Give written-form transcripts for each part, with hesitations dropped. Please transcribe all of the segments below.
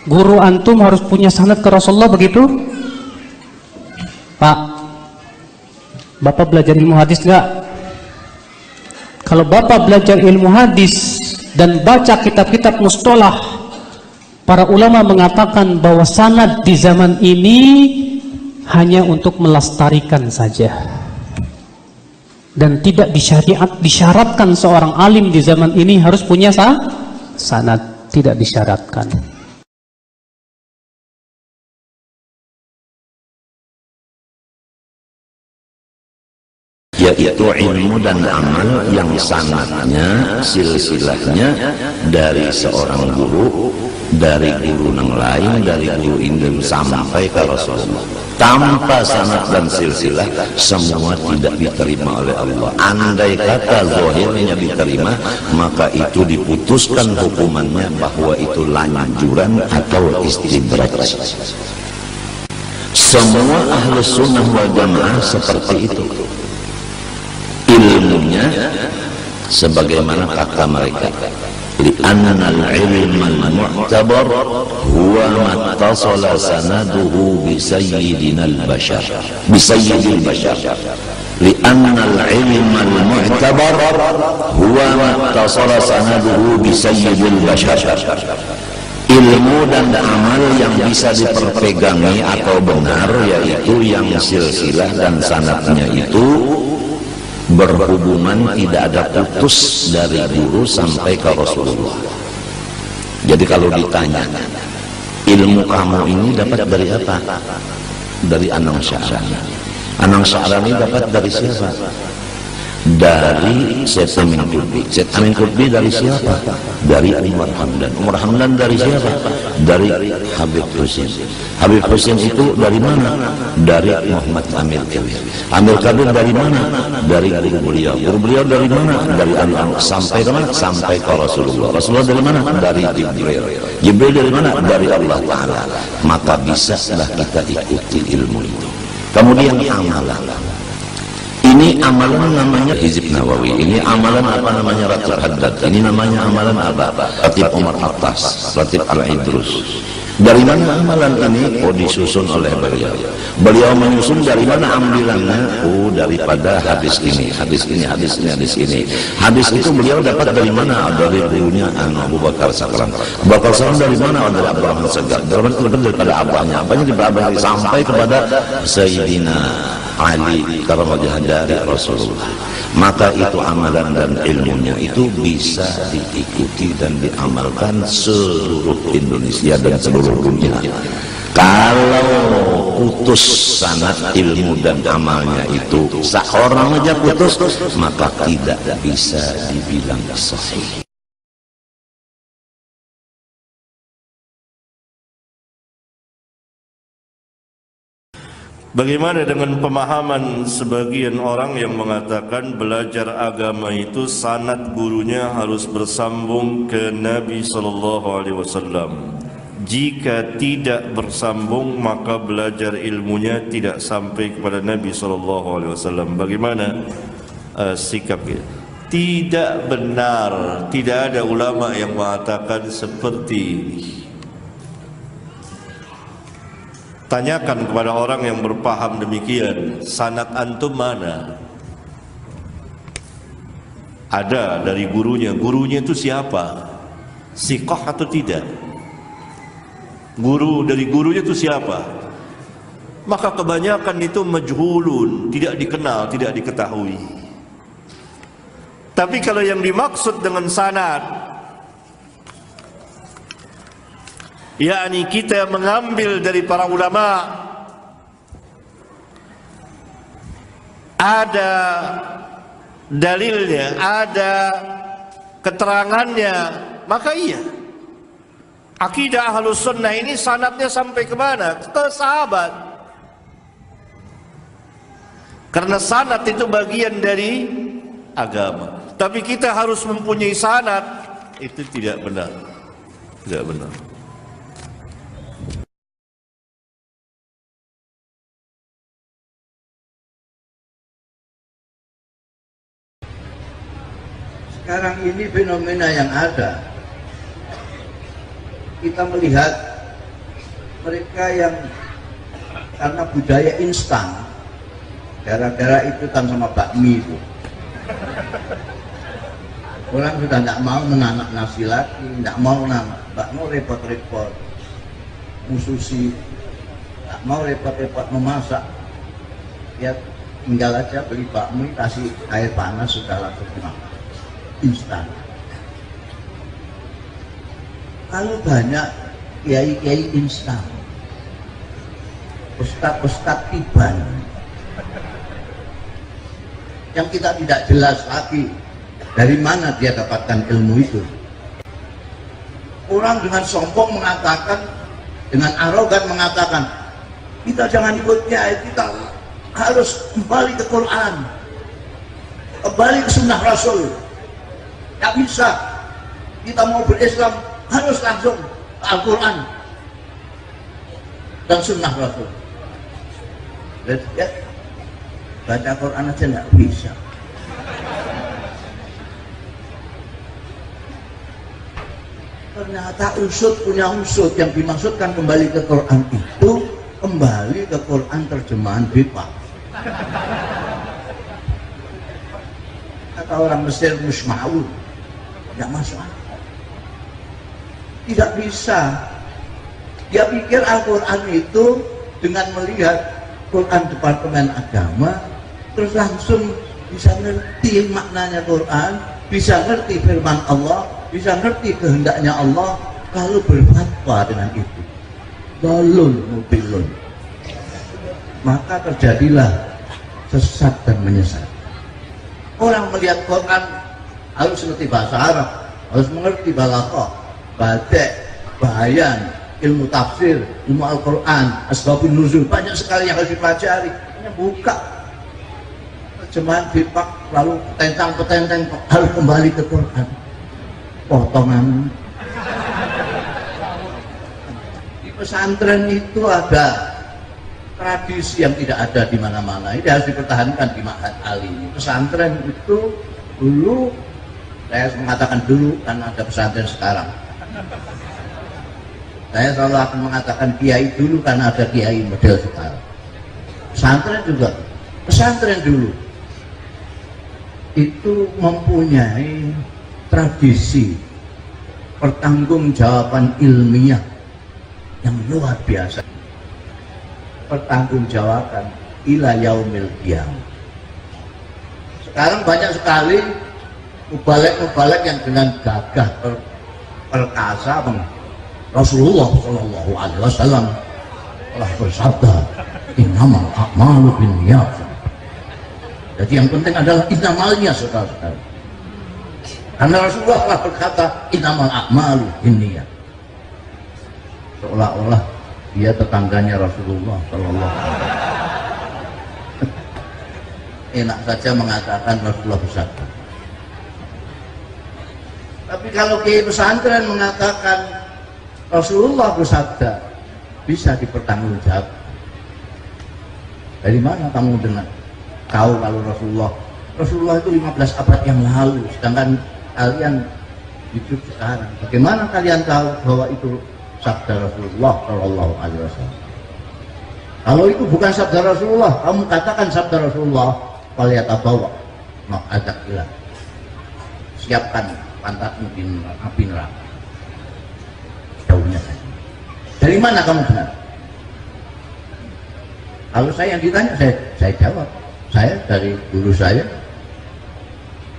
Guru antum harus punya sanad ke Rasulullah, begitu? Pak, Bapak belajar ilmu hadis nggak? Kalau Bapak belajar ilmu hadis dan baca kitab-kitab mustalah, para ulama mengatakan bahwa sanad di zaman ini hanya untuk melestarikan saja, dan tidak disyaratkan seorang alim di zaman ini harus punya sanad, tidak disyaratkan. Yaitu ilmu dan amal yang sanadnya, silsilahnya dari seorang guru, dari guru yang lain, dari guru ini sampai ke Rasulullah. Tanpa sanad dan silsilah, semua tidak diterima oleh Allah. Andai kata zahirnya diterima, maka itu diputuskan hukumannya bahwa itu lanjuran atau istidraj. Semua ahlu sunnah wal jamaah seperti itu. Ilmunya sebagaimana kata mereka, li'annal ilmal mu'tabar huwa mattasala sanaduhu bi sayyidinal bashar, bi sayyidil bashar. Li'annal ilmal mu'tabar huwa mattasala sanaduhu bi sayyidil bashar. Ilmu dan amal yang bisa diperpegangi atau benar, yaitu yang silsilah dan sanadnya itu berhubungan, tidak ada putus dari guru sampai ke Rasulullah. Jadi kalau ditanya, ilmu kamu ini dapat dari apa? Dari Anang Sya'rani. Anang Sya'rani dapat dari siapa? Dari Syed Amin Qutbi. Syed Amin Qutbi dari siapa? Dari Umar Hamdan. Umar Hamdan dari siapa? Dari Habib Husin. Habib Husin itu dari mana? Dari Muhammad Amir Kabir. Amir Kabir dari mana? Dari guru beliau. Guru beliau dari mana? Dari anak sampai ke mana? Sampai ke Rasulullah. Rasulullah dari mana? Dari Jibril. Jibril dari mana? Dari Allah Ta'ala. Maka bisalah kita ikuti ilmu itu. Kemudian amalan. Ini amalan namanya Hizib Nawawi. Ini amalan apa namanya? Ratib Haddad. Ini namanya amalan apa? Ratib Umar Attas, Ratib Al-Idrus. Dari mana amalan ini? Oh, disusun oleh beliau. Beliau menyusun dari mana ambilannya? Oh, daripada hadis ini, hadis ini, hadis ini, hadis ini. Hadis itu beliau dapat dari mana? Dari gurunya Abu Bakar Sakram. Abu Bakar Sakram dari mana? Dari Abdurrahman Segaf. Daripada abahnya. Abahnya dibahas sampai kepada Sayyidina Ali Karamajah dari Rasulullah. Maka itu amalan dan ilmunya itu bisa diikuti dan diamalkan seluruh Indonesia dan seluruh dunia. Kalau putus sanad ilmu dan amalnya itu, seorang aja putus, maka tidak bisa dibilang sahih. Bagaimana dengan pemahaman sebagian orang yang mengatakan belajar agama itu sanad gurunya harus bersambung ke Nabi SAW. Jika tidak bersambung, maka belajar ilmunya tidak sampai kepada Nabi SAW. Bagaimana sikapnya? Tidak benar. Tidak ada ulama yang mengatakan seperti ini. Tanyakan kepada orang yang berpaham demikian, sanad antum mana? Ada dari gurunya. Gurunya itu siapa? Siqah atau tidak? Guru dari gurunya itu siapa? Maka kebanyakan itu majhulun, tidak dikenal, tidak diketahui. Tapi kalau yang dimaksud dengan sanad, yakni kita mengambil dari para ulama, ada dalilnya, ada keterangannya, maka iya. Akidah Ahlus Sunnah ini sanadnya sampai ke mana? Ke sahabat. Karena sanad itu bagian dari agama. Tapi kita harus mempunyai sanad, itu tidak benar. Tidak benar. Sekarang ini fenomena yang ada, kita melihat mereka yang karena budaya instan, gara-gara itu kan sama bakmi itu, orang sudah tidak mau menanak nasi lagi, tidak mau repot-repot mususi, tidak mau repot-repot memasak, ya tinggal aja beli bakmi, kasih air panas sudah langsung makan instan. Kalau banyak kiai-kiai instan, ustadz-ustadz tiban yang kita tidak jelas lagi dari mana dia dapatkan ilmu itu. Orang dengan sombong mengatakan, dengan arogan mengatakan, kita jangan ikut kiai, kita harus kembali ke Quran, kembali ke sunnah Rasul. Tidak bisa, kita mau berislam harus langsung ke Al-Quran dan sunnah Rasul. Ya, baca Quran aja nggak bisa. Ternyata punya usut yang dimaksudkan kembali ke Quran itu kembali ke Quran terjemahan Bipaq. Kata orang Mesir, musma'ul, tidak masuk akal. Tidak bisa. Dia pikir Al-Quran itu dengan melihat Quran Departemen Agama terus langsung bisa ngerti maknanya Quran, bisa ngerti firman Allah, bisa ngerti kehendaknya Allah kalau berfatwa dengan itu. Dalul mubilun. Maka terjadilah sesat dan menyesat. Orang melihat Quran harus mengerti bahasa Arab, harus mengerti balaghah, badi', bayan, ilmu tafsir, ilmu Al-Quran, asbabun nuzul, banyak sekali yang harus dipelajari. Hanya buka terjemahan Bipaq lalu petentang harus kembali ke Quran. Potongan. Di pesantren itu ada tradisi yang tidak ada di mana-mana. Ini harus dipertahankan di Ma'had Ali. Pesantren itu dulu, saya mengatakan dulu karena ada pesantren sekarang. Saya selalu akan mengatakan kiai dulu karena ada kiai model sekarang. Pesantren juga, pesantren dulu itu mempunyai tradisi pertanggungjawaban ilmiah yang luar biasa. Pertanggungjawaban ila yaumil qiyamah. Sekarang banyak sekali mubalek-mubalek yang dengan gagah perkasa Rasulullah Shallallahu Alaihi Wasallam telah bersabda, innamal a'malu binniyat. Jadi yang penting adalah innamalnya, saudara-saudara. Karena Rasulullah telah berkata, innamal a'malu binniyat. Seolah-olah dia tetangganya Rasulullah Shallallahu Alaihi Wasallam. Enak saja mengatakan Rasulullah bersabda. Tapi kalau kiai pesantren mengatakan Rasulullah bersabda, bisa dipertanggungjawab. Dari mana kamu dengar? Tahu kalau Rasulullah itu 15 abad yang lalu, sedangkan kalian hidup sekarang. Bagaimana kalian tahu bahwa itu sabda Rasulullah Shallallahu Alaihi Wasallam? Kalau itu bukan sabda Rasulullah, kamu katakan sabda Rasulullah, faliyatabawa maq'adahu. Siapkan pantatmu di api neraka. Jauhnya saja. Dari mana kamu benar? Kalau saya yang ditanya, saya jawab. Saya dari guru saya,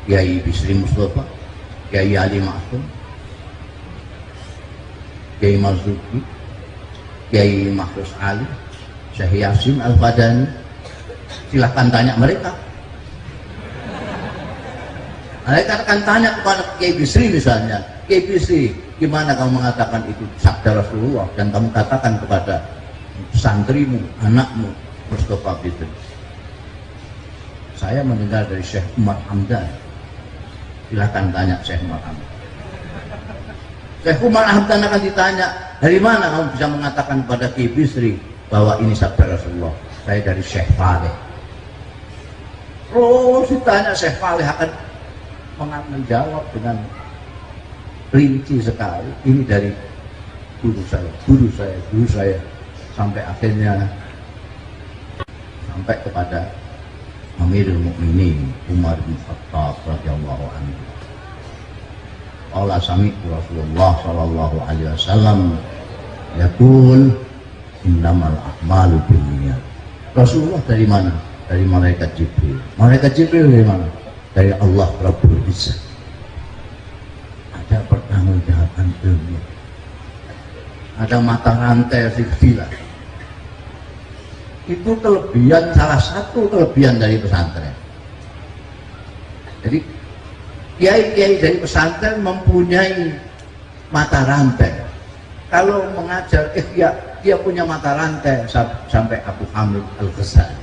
Kiai Bisri Mustafa, Kiai Ali Ma'sum, Kiai Marzuki, Kiai Mahrus Ali, Syekh Yasin Al-Fadani. Silahkan tanya mereka. Mereka akan tanya kepada Kiai Bisri misalnya, Kiai Bisri, gimana kamu mengatakan itu sabda Rasulullah dan kamu katakan kepada santrimu, anakmu, Mustafa Bisri. Saya mendengar dari Syekh Umar Hamdan. Silahkan tanya Syekh Umar Hamdan. Syekh Umar Hamdan akan ditanya, dari mana kamu bisa mengatakan kepada Kiai Bisri bahwa ini sabda Rasulullah? Saya dari Syekh Faleh. Terus ditanya, Syekh Faleh akan menjawab dengan rinci sekali. Ini dari guru saya, sampai akhirnya sampai kepada Amirul Mukminin Umar bin Khattab radhiyallahu anhu. Qala sami'tu Rasulullah sallallahu alaihi wasallam yaqul innamal a'malu binniyat. Rasulullah dari mana? Dari malaikat Jibril. Malaikat Jibril dari mana? Dari Allah Rabbul Izzah. Ada pertanggungjawaban dunia. Ada mata rantai silsilah. Itu kelebihan, salah satu kelebihan dari pesantren. Jadi kiai-kiai dari pesantren mempunyai mata rantai. Kalau mengajar dia punya mata rantai sampai Abu Hamid Al-Ghazali.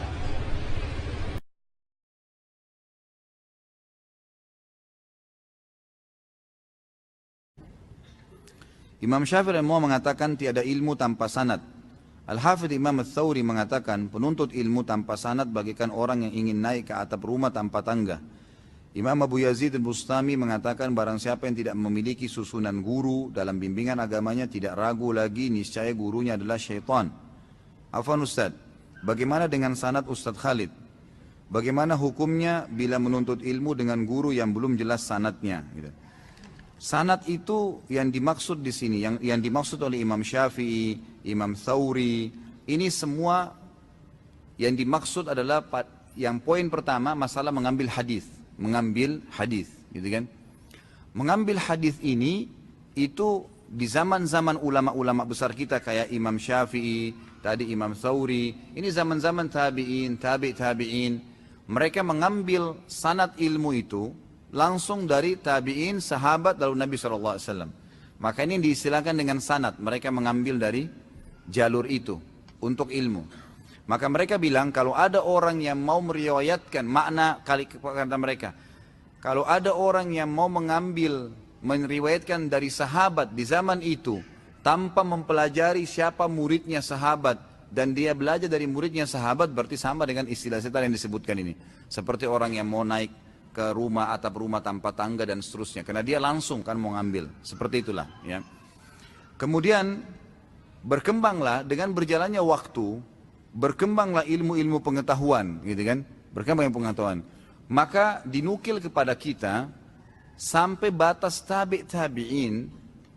Imam Syafi'i rahimahullah mengatakan tiada ilmu tanpa sanad. Al-Hafidh Imam Ats-Tsauri mengatakan penuntut ilmu tanpa sanad bagaikan orang yang ingin naik ke atap rumah tanpa tangga. Imam Abu Yazid Al-Bustami mengatakan barang siapa yang tidak memiliki susunan guru dalam bimbingan agamanya tidak ragu lagi niscaya gurunya adalah syaitan. Afwan Ustaz, bagaimana dengan sanad Ustaz Khalid? Bagaimana hukumnya bila menuntut ilmu dengan guru yang belum jelas sanadnya? Gitu. Sanad itu yang dimaksud di sini, yang dimaksud oleh Imam Syafi'i, Imam Tsauri, ini semua yang dimaksud adalah yang poin pertama masalah mengambil hadis, gitu kan? Mengambil hadis ini itu di zaman-zaman ulama-ulama besar kita kayak Imam Syafi'i, tadi Imam Tsauri, ini zaman-zaman tabi'in, tabi'in, mereka mengambil sanad ilmu itu langsung dari tabi'in, sahabat, lalu Nabi SAW. Maka ini diistilahkan dengan sanad. Mereka mengambil dari jalur itu untuk ilmu. Maka mereka bilang kalau ada orang yang mau meriwayatkan makna kata mereka, kalau ada orang yang mau meriwayatkan dari sahabat di zaman itu tanpa mempelajari siapa muridnya sahabat dan dia belajar dari muridnya sahabat, berarti sama dengan istilah yang disebutkan ini. Seperti orang yang mau naik ke rumah, atap rumah tanpa tangga dan seterusnya, karena dia langsung kan mau ngambil, seperti itulah ya. Kemudian berkembanglah dengan berjalannya waktu, berkembanglah ilmu-ilmu pengetahuan, gitu kan, berkembang pengetahuan, maka dinukil kepada kita sampai batas tabi'in,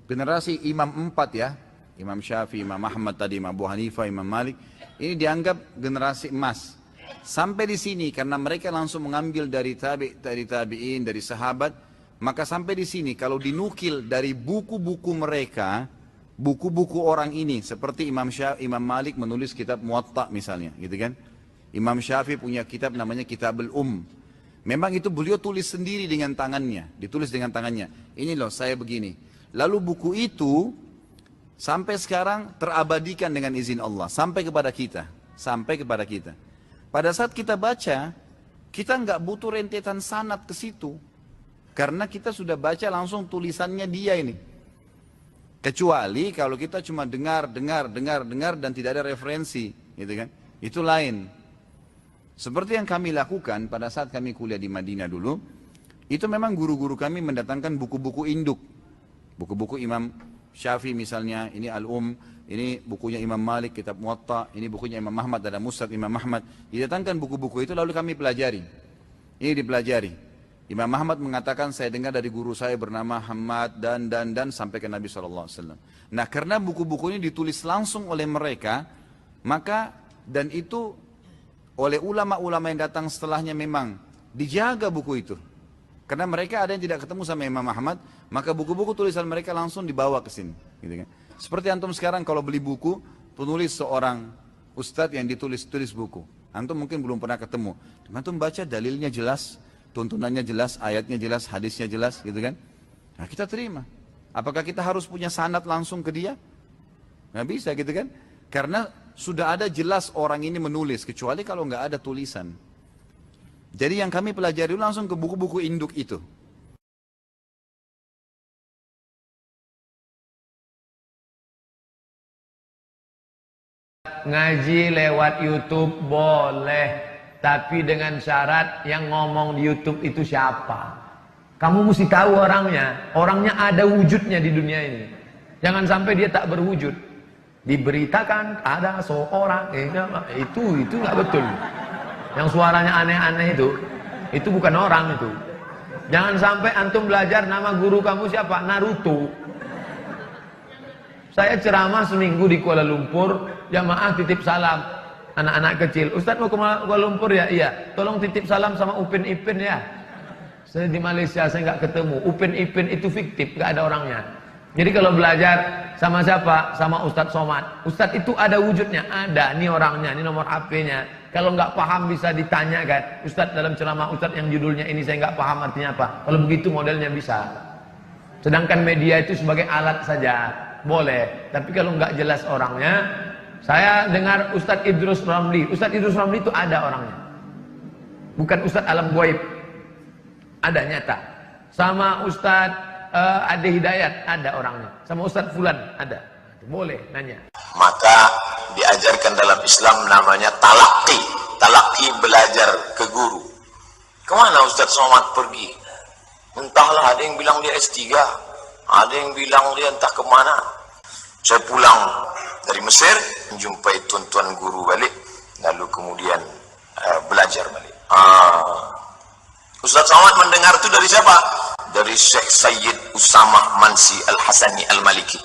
generasi imam 4 ya, Imam Syafi'i, Imam Ahmad tadi, Imam Abu Hanifah, Imam Malik, ini dianggap generasi emas. Sampai di sini karena mereka langsung mengambil dari tabi'in, dari sahabat, maka sampai di sini kalau dinukil dari buku-buku mereka, buku-buku orang ini seperti Imam Malik menulis kitab Muwatta misalnya, gitu kan? Imam Syafi'i punya kitab namanya Kitabul Memang itu beliau tulis sendiri dengan tangannya, ditulis dengan tangannya. Ini loh saya begini. Lalu buku itu sampai sekarang terabadikan dengan izin Allah sampai kepada kita, Pada saat kita baca, kita nggak butuh rentetan sanad ke situ. Karena kita sudah baca langsung tulisannya dia ini. Kecuali kalau kita cuma dengar dan tidak ada referensi, gitu kan? Itu lain. Seperti yang kami lakukan pada saat kami kuliah di Madinah dulu, itu memang guru-guru kami mendatangkan buku-buku induk. Buku-buku Imam Syafi'i misalnya, ini ini bukunya Imam Malik, kitab Muwatta, ini bukunya Imam Ahmad, ada Musnad Imam Ahmad. Didatangkan buku-buku itu lalu kami pelajari. Ini dipelajari. Imam Ahmad mengatakan saya dengar dari guru saya bernama Hamad dan sampai ke Nabi SAW. Nah karena buku-buku ini ditulis langsung oleh mereka, maka dan itu oleh ulama-ulama yang datang setelahnya memang dijaga buku itu. Karena mereka ada yang tidak ketemu sama Imam Ahmad, maka buku-buku tulisan mereka langsung dibawa ke sini. Gitu kan? Seperti antum sekarang kalau beli buku, penulis seorang ustadz yang ditulis buku. Antum mungkin belum pernah ketemu. Antum baca dalilnya jelas, tuntunannya jelas, ayatnya jelas, hadisnya jelas, gitu kan? Nah kita terima. Apakah kita harus punya sanad langsung ke dia? Nggak bisa gitu kan? Karena sudah ada jelas orang ini menulis, kecuali kalau nggak ada tulisan. Jadi yang kami pelajari langsung ke buku-buku induk itu. Ngaji lewat YouTube boleh, tapi dengan syarat yang ngomong di YouTube itu siapa. Kamu mesti tahu orangnya ada wujudnya di dunia ini. Jangan sampai dia tak berwujud. Diberitakan ada seorang itu nggak betul. Yang suaranya aneh-aneh itu bukan orang itu. Jangan sampai antum belajar nama guru kamu siapa? Naruto. Saya ceramah seminggu di Kuala Lumpur, jamaah titip salam anak-anak kecil. Ustadz mau ke Kuala Lumpur ya? Iya. Tolong titip salam sama Upin Ipin ya. Saya di Malaysia saya nggak ketemu. Upin Ipin itu fiktif, nggak ada orangnya. Jadi kalau belajar sama siapa? Sama Ustadz Somad. Ustadz itu ada wujudnya, ada. Ini orangnya, ini nomor HP-nya. Kalau nggak paham bisa ditanya kan. Ustadz dalam ceramah Ustadz yang judulnya ini saya nggak paham artinya apa. Kalau begitu modelnya bisa. Sedangkan media itu sebagai alat saja. Boleh, tapi kalau nggak jelas orangnya, saya dengar Ustadz Idrus Ramli. Ustadz Idrus Ramli itu ada orangnya, bukan Ustadz alam gaib, ada nyata. Sama Ustadz Ade Hidayat ada orangnya, sama Ustadz Fulan ada. Boleh nanya. Maka diajarkan dalam Islam namanya talaki belajar ke guru. Kemana Ustadz Somad pergi? Entahlah, ada yang bilang dia S3, ada yang bilang dia entah kemana. Saya pulang dari Mesir, menjumpai tuan-tuan guru balik, lalu kemudian belajar balik. Ustadz Somad mendengar itu dari siapa? Dari Syekh Sayyid Usamah Mansi Al-Hasani Al-Maliki.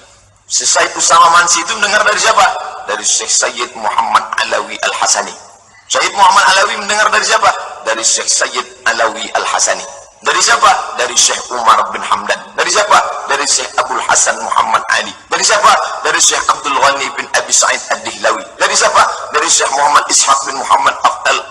Syekh Sayyid Usamah Mansi itu mendengar dari siapa? Dari Syekh Sayyid Muhammad Alawi Al-Hasani. Syekh Muhammad Alawi mendengar dari siapa? Dari Syekh Sayyid Alawi Al-Hasani. Dari siapa? Dari Syekh Umar bin Hamdan. Dari siapa? Dari Syekh Abdul Hasan Muhammad Ali. Dari siapa? Dari Syekh Abdul Ghani bin Abi Sa'id Ad-Dihlawi. Dari siapa? Dari Syekh Muhammad Ishaq bin Muhammad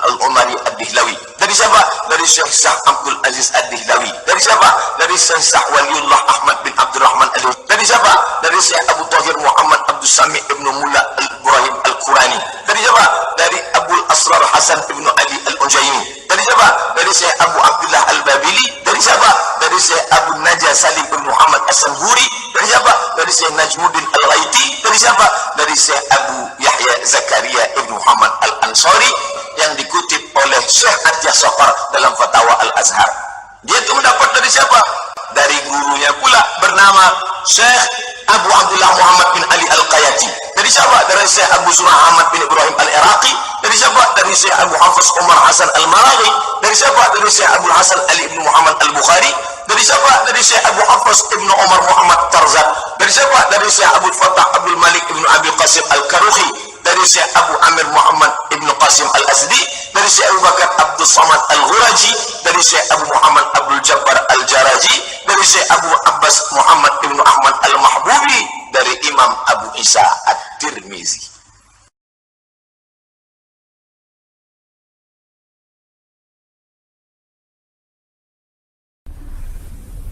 Al-Umari Ad-Dihlawi. Dari siapa? Dari Syekh Sah Abdul Aziz Ad-Dihlawi. Dari siapa? Dari Syekh Sah Waliullah Ahmad bin Abdurrahman Ali. Dari siapa? Dari Syekh Abu Tahir Muhammad Abdul Sami ibn Mulla Al-Ibrahim Al-Qurani. Dari siapa? Dari Abul Asrar Hasan ibn Ali Al-Unjaini. Dari siapa? Dari Syekh Abu Abdullah Al-Babili. Dari siapa? Dari Syekh Abu Najah Salim bin Muhammad As-Sanhuri. Dari siapa? Dari Syekh Najmuddin Al-Ghaiti. Dari siapa? Dari Syekh Abu Yahya Zakaria ibn Muhammad Al-Ansari, yang dikutip oleh Syekh Atiyah Safar dalam Fatwa Al-Azhar. Dia itu mendapat dari siapa? Dari gurunya pula bernama Syekh Abu Abdullah Muhammad bin Ali Al-Qayati. Dari siapa? Dari Syekh Abu Surah Ahmad bin Ibrahim Al-Iraqi. Dari siapa? Dari Syekh Abu Hafiz Umar Hasan Al-Maraghi. Dari siapa? Dari Syekh Abu Hasan Ali bin Muhammad Al-Bukhari. Dari siapa? Dari Syekh Abu Hafiz ibn Umar Muhammad Tarzan. Dari siapa? Dari Syekh Abu Fatah Abdul Malik ibn Abi Qasim Al-Karuhi. Dari Syekh Abu Amir Muhammad ibn Qasim Al-Azdi. Dari Syekh Abu Bakar Abdul Samad Al-Ghuraji. Dari Syekh Abu Muhammad Abdul Jabbar Al-Jaraji. Dari Syekh Abu Abbas Muhammad ibn Ahmad Al-Mahbubi. Dari Imam Abu Isa At-Tirmizi.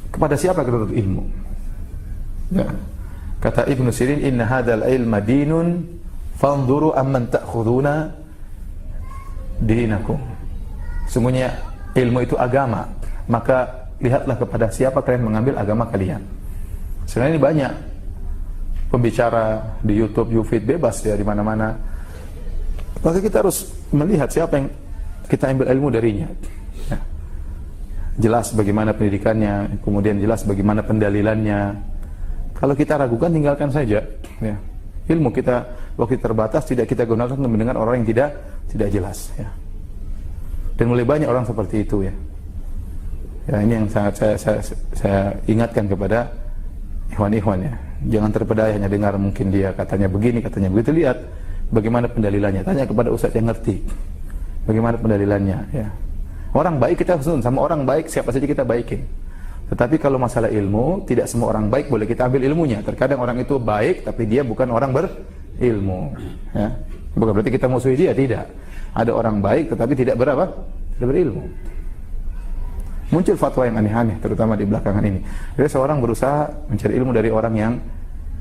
Kepada siapa kita tuntut ilmu? Ya. Kata Ibnu Sirin, inna hadzal ilma dinun fanzuru amman ta'khuduna dinakum. Sungguhnya ilmu itu agama, maka lihatlah kepada siapa kalian mengambil agama kalian. Sebenarnya ini banyak pembicara di YouTube, YouFeed, bebas ya di mana-mana. Maka kita harus melihat siapa yang kita ambil ilmu darinya. Ya. Jelas bagaimana pendidikannya, kemudian jelas bagaimana pendalilannya. Kalau kita ragukan, tinggalkan saja. Ya. Ilmu kita waktu terbatas, tidak kita gunakan untuk mendengar orang yang tidak jelas. Ya. Dan mulai banyak orang seperti itu ya. Ya, ini yang sangat saya ingatkan kepada ikhwan-ikhwan ya. Jangan terpedaya hanya dengar mungkin dia katanya begini, katanya begitu. Lihat bagaimana pendalilannya. Tanya kepada ustaz yang ngerti. Bagaimana pendalilannya ya. Orang baik kita harus sama orang baik, siapa saja kita baikin. Tetapi kalau masalah ilmu, tidak semua orang baik boleh kita ambil ilmunya. Terkadang orang itu baik, tapi dia bukan orang berilmu. Ya. Bukan berarti kita musuhi dia, tidak. Ada orang baik, tetapi tidak tidak berilmu. Muncul fatwa yang aneh-aneh, terutama di belakangan ini. Jadi seorang berusaha mencari ilmu dari orang yang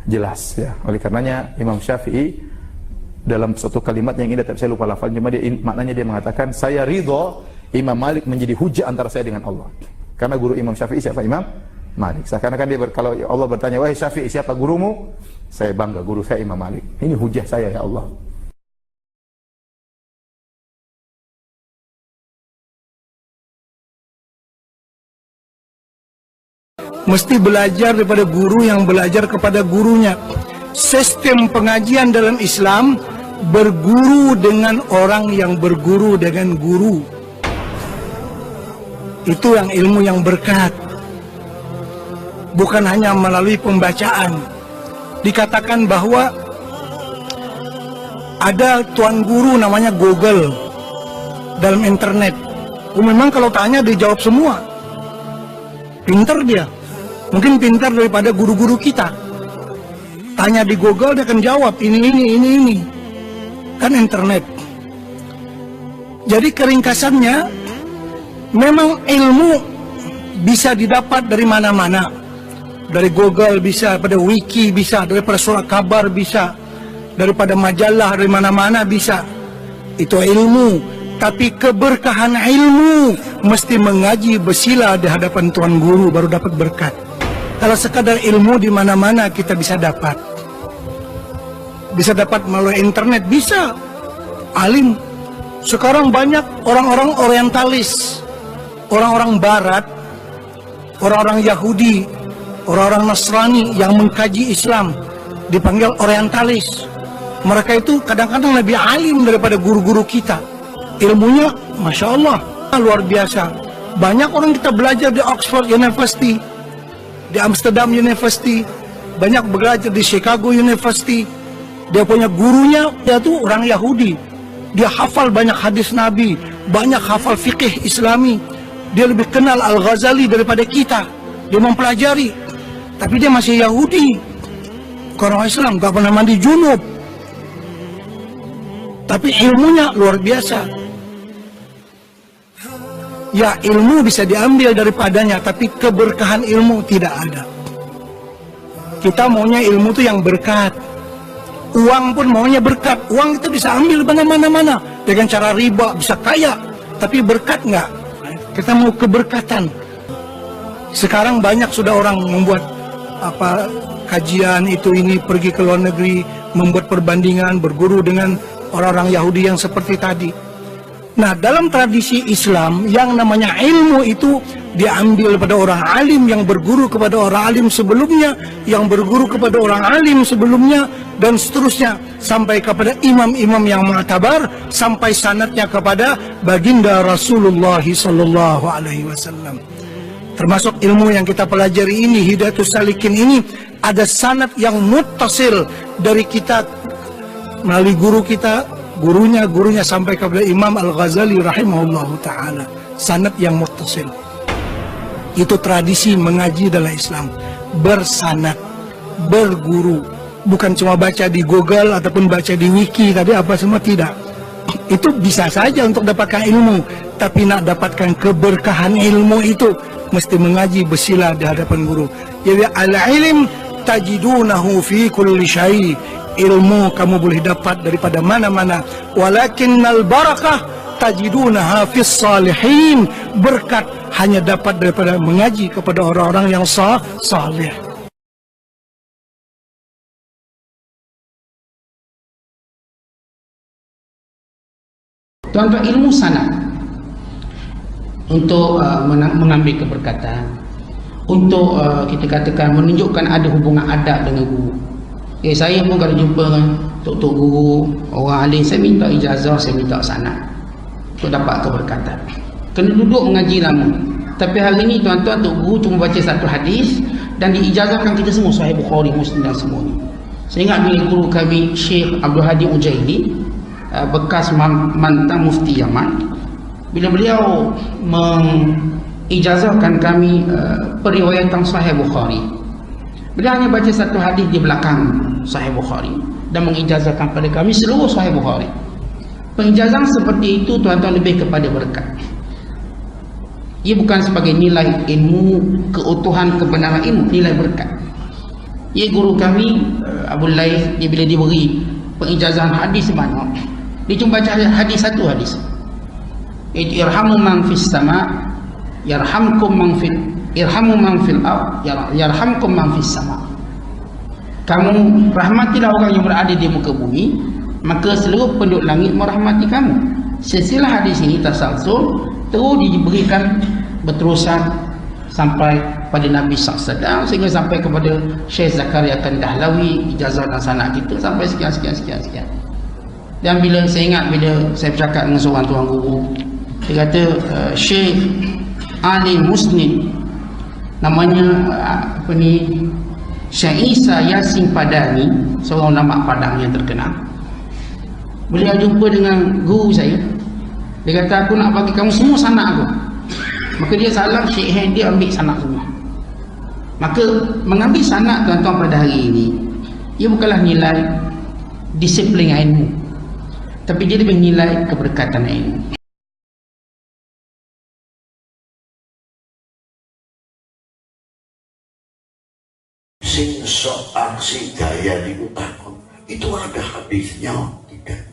jelas. Ya. Oleh karenanya Imam Syafi'i dalam suatu kalimat yang indah, tapi saya lupa lafalnya, cuma maknanya dia mengatakan, saya ridho Imam Malik menjadi hujah antara saya dengan Allah. Karena guru Imam Syafi'i siapa? Imam Malik. Seakan-akan dia kalau Allah bertanya, wahai Syafi'i, siapa gurumu? Saya bangga, guru saya Imam Malik. Ini hujah saya ya Allah. Mesti belajar daripada guru yang belajar kepada gurunya. sistem pengajian dalam Islam berguru dengan orang yang berguru dengan guru. Itu yang ilmu yang berkat. Bukan hanya melalui pembacaan. Dikatakan bahwa ada tuan guru namanya Google dalam internet. Memang kalau tanya dia jawab semua. Pinter dia. Mungkin pintar daripada guru-guru kita. Tanya di Google dia akan jawab ini. Kan internet. Jadi keringkasannya, memang ilmu bisa didapat dari mana-mana. Dari Google bisa, pada wiki bisa, daripada surat kabar bisa, daripada majalah, dari mana-mana bisa. Itu ilmu. Tapi keberkahan ilmu mesti mengaji bersila di hadapan tuan guru baru dapat berkat. Kalau sekadar ilmu di mana-mana kita bisa dapat. Bisa dapat melalui internet, bisa. Alim. Sekarang banyak orang-orang orientalis, orang-orang barat, orang-orang Yahudi, orang-orang Nasrani yang mengkaji Islam dipanggil orientalis. Mereka itu kadang-kadang lebih alim daripada guru-guru kita. Ilmunya Masya Allah luar biasa. Banyak orang kita belajar di Oxford University, di Amsterdam University, banyak belajar di Chicago University. Dia punya gurunya, dia tuh orang Yahudi. Dia hafal banyak hadis Nabi, banyak hafal fikih Islami. Dia lebih kenal Al-Ghazali daripada kita. Dia mempelajari, tapi dia masih Yahudi. Orang Islam, gak pernah mandi junub. Tapi ilmunya luar biasa. Ya, ilmu bisa diambil daripadanya, tapi keberkahan ilmu tidak ada. Kita maunya ilmu itu yang berkat. Uang pun maunya berkat. Uang itu bisa ambil mana-mana. Dengan cara riba bisa kaya, tapi berkat enggak. Kita mau keberkatan. Sekarang banyak sudah orang membuat kajian itu ini, pergi ke luar negeri, membuat perbandingan, berguru dengan orang-orang Yahudi yang seperti tadi. Nah, dalam tradisi Islam yang namanya ilmu itu diambil pada orang alim yang berguru kepada orang alim sebelumnya, yang berguru kepada orang alim sebelumnya, dan seterusnya sampai kepada imam-imam yang mu'tabar, sampai sanadnya kepada baginda Rasulullah sallallahu alaihi wasallam. Termasuk ilmu yang kita pelajari ini, Hidayatus Salikin ini, ada sanad yang muttasil dari kita melalui guru kita, gurunya sampai kepada Imam Al-Ghazali rahimahullahu ta'ala. Sanad yang muttasil. Itu tradisi mengaji dalam Islam. Bersanad, berguru. Bukan cuma baca di Google ataupun baca di wiki tadi apa semua, tidak. Itu bisa saja untuk dapatkan ilmu, tapi nak dapatkan keberkahan ilmu itu mesti mengaji bersila di hadapan guru. Jadi al-ilm tajidunahu fi kulli syai'. Ilmu kamu boleh dapat daripada mana-mana. Walakinnal barakah tajidunaha fis salihin. Berkat hanya dapat daripada mengaji kepada orang-orang yang saleh. Tuan-tuan, ilmu sanad untuk mengambil keberkatan, untuk kita katakan menunjukkan ada hubungan adab dengan guru. Saya pun kalau jumpa dengan tok-tok guru, orang alim, saya minta ijazah, saya minta sanad untuk dapat keberkatan. Kena duduk mengaji lama. Tapi hari ini tuan-tuan, tok guru cuma baca satu hadis dan diijazahkan kita semua Sahih Bukhari, Muslim dan semuanya. Saya ingat bila guru kami Syekh Abdul Hadi Ujaili, bekas mantan mufti Yaman, bila beliau mengijazahkan kami periwayatan Sahih Bukhari, beliau hanya baca satu hadis di belakang Sahih Bukhari dan mengijazahkan pada kami seluruh Sahih Bukhari. Pengijazahan seperti itu tuan-tuan lebih kepada berkat. Ia bukan sebagai nilai ilmu, keutuhan kebenaran ilmu, nilai berkat. Ia guru kami Abu Laith, dia bila diberi pengijazahan hadis sebanyak, dia cuma baca hadis satu hadis. Irhamu man fis sama, yarhamkum man fil irhamu man fil ard, yarhamkum man fis sama. Kamu rahmatilah orang yang berada di muka bumi, maka seluruh penduduk langit merahmati kamu. Silsilah hadis ini tasalsul terus diberikan berterusan sampai pada Nabi SAW sehingga sampai kepada Syekh Zakaria Kandahlawi, ijazah dan sanad kita sampai sekian. Dan bila saya ingat, bila saya bercakap dengan seorang tuan guru, dia kata Syekh Ali Musnid, namanya Syekh Isa Yasin Padani, seorang ulama Padang yang terkenal. Beliau jumpa dengan guru saya, dia kata aku nak bagi kamu semua sanad aku. Maka dia salam Syekh Hen, dia ambil sanad semua. Maka mengambil sanad tuan-tuan pada hari ini, ia bukanlah nilai disiplin ilmu, tapi dia lebih nilai keberkatan ilmu. Sing sok aksi gaya di utakku itu ada hadisnya tidak,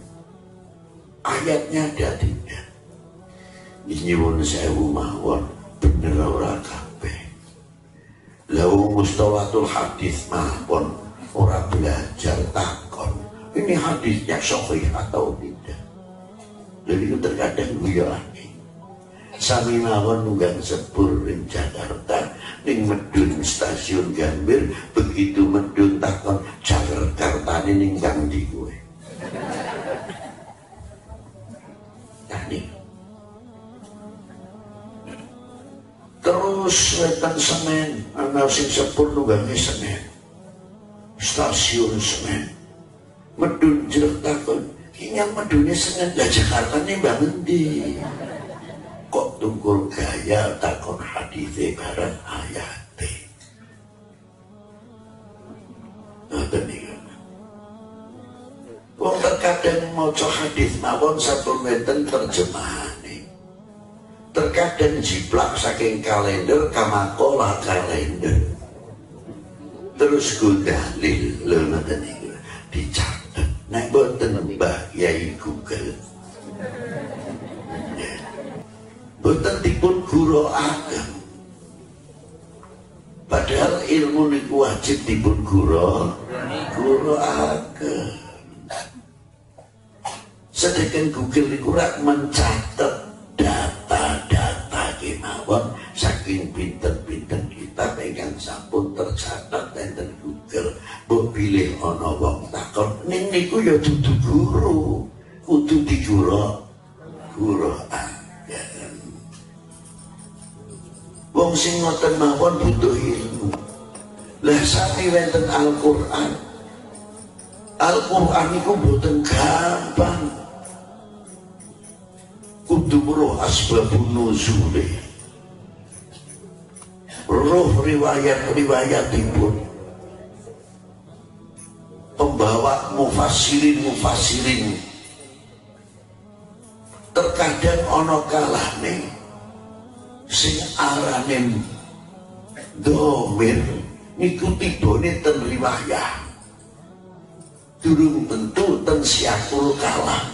ayatnya ada tidak. Nyuwun sewu mawon bener ora kabeh. Lau mustawatul hadis mawon ora belajar takon ini hadisnya sahih atau tidak. Jadi terkadang guyonane sami mawon nunggang sepur ning Jakarta ning medun stasiun Gambir, begitu medun takon Jakartane ning kang ndi kowe. Terus wetan Senen, ana sing sepur nunggangi Senen, stasiun Senen, medun jelek takon, ini yang medunnya Senen lah Jakarta nih mbak ngendi? Kok tungkul gaya takon hadithe barang ayate? Ngoten niku. Wong terkadang maca hadis mawon sampun wonten terjemahan. Terkadang jiplak saking kalender kamakola kalender, terus dalil lho ngoten niku dicatet nek boten Mbah Yai Google boten dipun guroaken, padahal ilmu niku wajib dipun guroaken. Sedangkan Google niku rak mencatat data-data kemawon saking pinten-pinten kitab ingkang sampun tercatat enten Google. Mbok pilih ana wong takon ning niku ya dudu guru, kudu guroaken. Wong sing ngoten mawon butuh ilmu. Lah sami wonten Al-Qur'an. Al-Qur'an niku mboten gampang. Kudu roh asbabun nuzule, roh riwayat-riwayatipun, pembawa mufassirin. Terkadang ana kalane sing arane dhamir niku tibane ten riwayat, durung tentu ten siakul kalam.